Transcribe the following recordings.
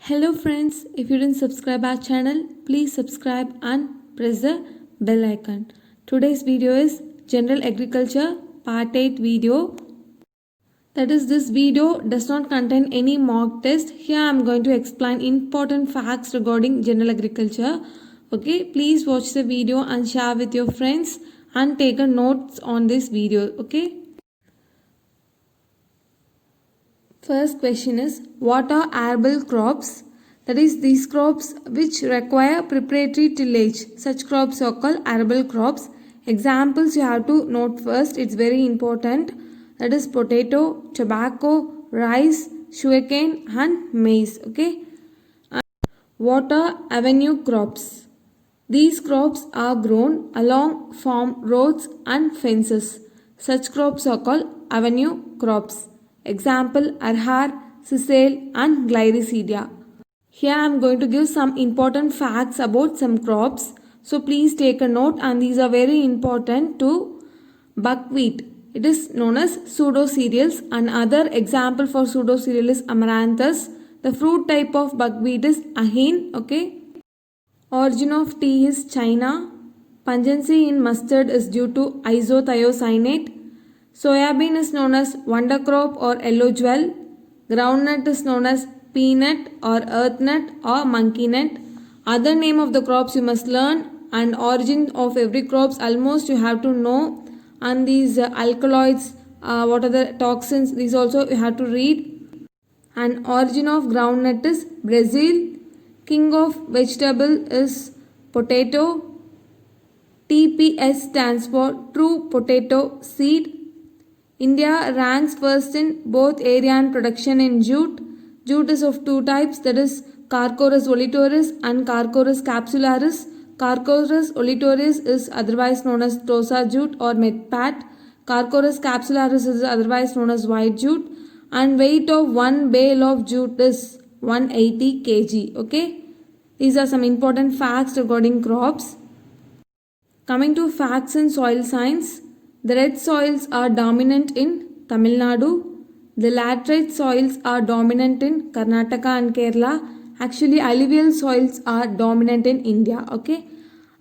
Hello friends, if you didn't subscribe our channel, please subscribe and press the bell icon. Today's video is General Agriculture Part 8 video. That is, this video does not contain any mock test. Here I am going to explain important facts regarding general agriculture. Okay, please watch the video and share with your friends and take a notes on this video. Okay. First question is, what are arable crops? That is, these crops which require preparatory tillage. Such crops are called arable crops. Examples you have to note first. It's very important. That is potato, tobacco, rice, sugarcane and maize. Okay. And what are avenue crops? These crops are grown along farm roads and fences. Such crops are called avenue crops. Example, arhar, sisal and glyricidia. Here I am going to give some important facts about some crops. So please take a note, and these are very important to buckwheat. It is known as pseudo cereals. Another example for pseudo cereal is amaranthus. The fruit type of buckwheat is ahin. Okay. Origin of tea is China. Pungency in mustard is due to isothiocyanate. Soybean is known as wonder crop or yellow jewel. Groundnut is known as peanut or earth nut or monkey nut. Other name of the crops you must learn, and origin of every crops almost you have to know. And these alkaloids, what are the toxins, these also you have to read. And origin of groundnut is Brazil. King of vegetable is potato. TPS stands for true potato seed. India ranks first in both area and production in jute. Jute is of two types, that is Carchorus olitoris and Carchorus capsularis. Carchorus olitoris is otherwise known as Tosa jute or Metpat. Carchorus capsularis is otherwise known as white jute. And weight of one bale of jute is 180 kg. Okay. These are some important facts regarding crops. Coming to facts in soil science. The red soils are dominant in Tamil Nadu. The laterite soils are dominant in Karnataka and Kerala. Actually, alluvial soils are dominant in India. Okay.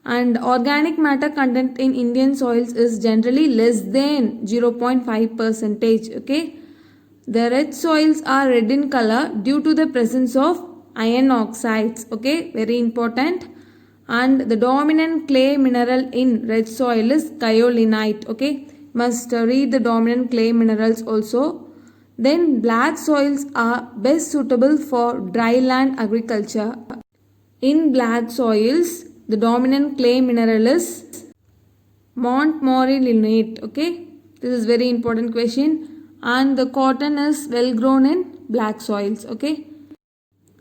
And organic matter content in Indian soils is generally less than 0.5%. Okay. The red soils are red in color due to the presence of iron oxides. Okay. Very important. And the dominant clay mineral in red soil is kaolinite. Okay, must read the dominant clay minerals also. Then black soils are best suitable for dry land agriculture. In black soils, the dominant clay mineral is montmorillonite. Okay, this is very important question. And the cotton is well grown in black soils. Okay,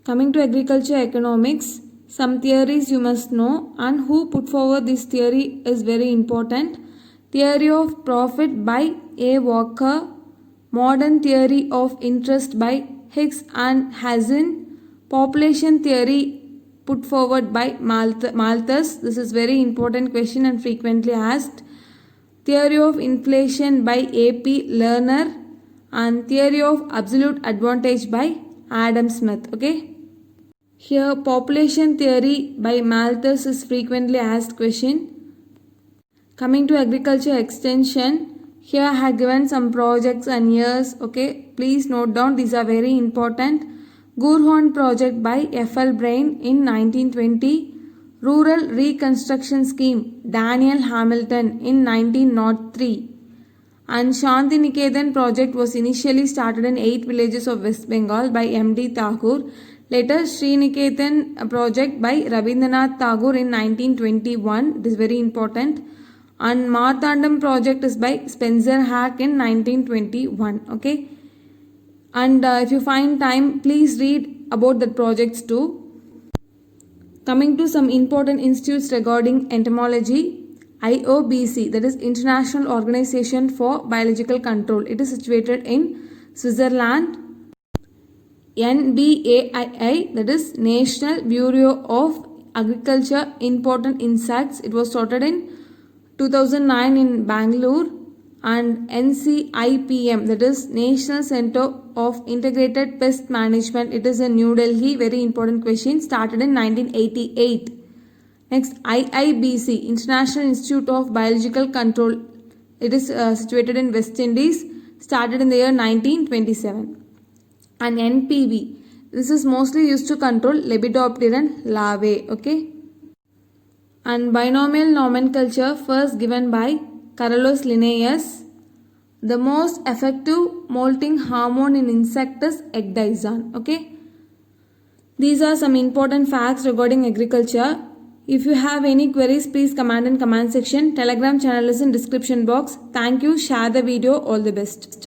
coming to agriculture economics. Some theories you must know, and who put forward this theory is very important. Theory of profit by A. Walker. Modern theory of interest by Hicks and Hazen. Population theory put forward by Malthus. This is very important question and frequently asked. Theory of inflation by A.P. Lerner. And theory of absolute advantage by Adam Smith. Okay. Here, population theory by Malthus is frequently asked question. Coming to agriculture extension, here I have given some projects and years. Okay, please note down, these are very important. Gurhorn project by F.L. Brain in 1920. Rural Reconstruction Scheme, Daniel Hamilton in 1903. And Shanti Niketan project was initially started in 8 villages of West Bengal by M.D. Thakur. Later, Sriniketan project by Rabindranath Tagore in 1921. It is very important. And Marthandam project is by Spencer Hack in 1921. Okay. And if you find time, please read about the projects too. Coming to some important institutes regarding entomology. IOBC, that is International Organization for Biological Control. It is situated in Switzerland. NBAII, that is National Bureau of Agriculture Important Insects. It was started in 2009 in Bangalore. and NCIPM, that is National Center of Integrated Pest Management. It is in New Delhi. Very important question. Started in 1988. Next, IIBC, International Institute of Biological Control. It is situated in West Indies. Started in the year 1927. And NPV, this is mostly used to control Lepidopteran larvae. Okay. And binomial nomenclature first given by Carolus Linnaeus. The most effective molting hormone in insect is ecdysone. Okay. These are some important facts regarding agriculture. If you have any queries, please comment in comment section. Telegram channel is in description box. Thank you. Share the video. All the best.